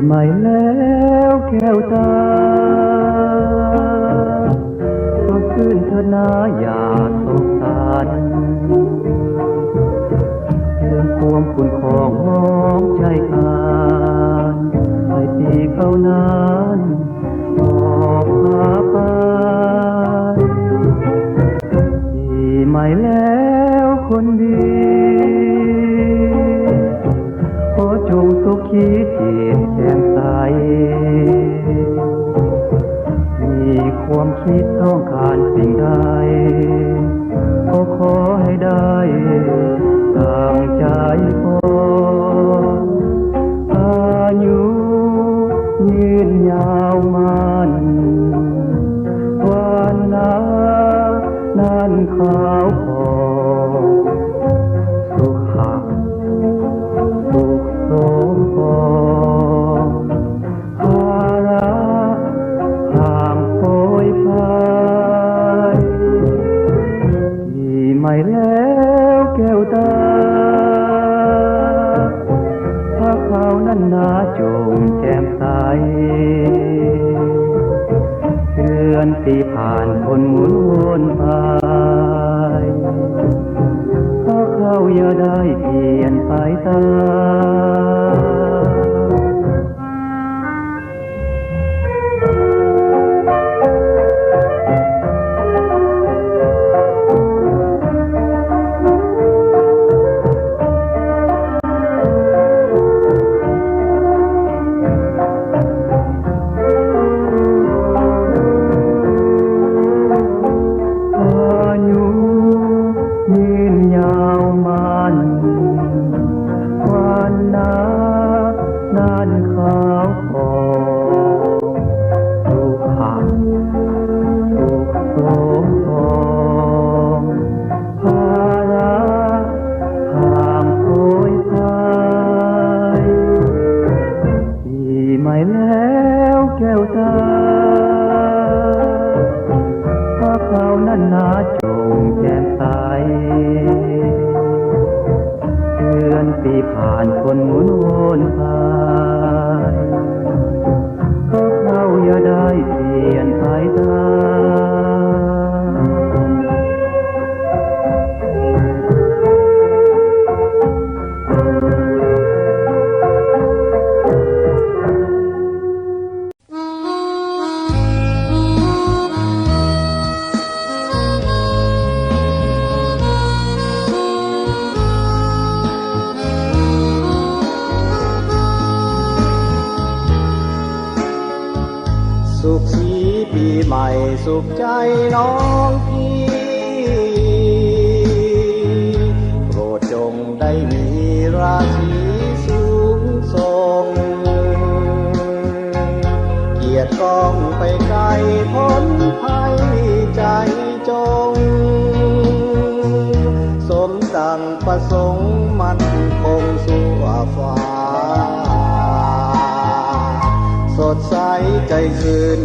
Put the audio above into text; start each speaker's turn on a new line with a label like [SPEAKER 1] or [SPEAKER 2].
[SPEAKER 1] ไม่แล้วแก้วตาก็ขึ้นเธอนาอย่าสงสารเรื่องความคุณของน้องใจการให้ปีเข้านานออกพาไปที่ไม่แล้วคนดีขอจงสุขีจิตแจ่มใสมีความคิดต้องการสิ่งใดก็ขอให้ได้ตั้งใจขออายุยืนยาวมันวันนั้นขาวพอสุขะสุขสมพรภาระห่างโผยพายที่ไม่แล้วแก้วตาพระเขานั้นนาจงแจ่มใสเดือนปีผ่านคนหมุนวนไปพระเขาอย่าได้เปลี่ยนไปตานั้นขาวพอสุขะสุขสมพรภาระห่างโผยพายที่ไม่แล้วแก้วตาพระเขานั้นนาจงแจ่มใสเดือนปีผ่านคนหมุนวนไปก็เขาอย่าได้เปลี่ยนไปตา
[SPEAKER 2] สุขสีปีใหม่สุขใจน้องพี่โปรดจงได้มีราศีสูงส่งเกียรติก้องไปไกลพ้นภัยใจจงสมดังประสงค์มั่นคงสู่ฟ้าสดใสใจชื่น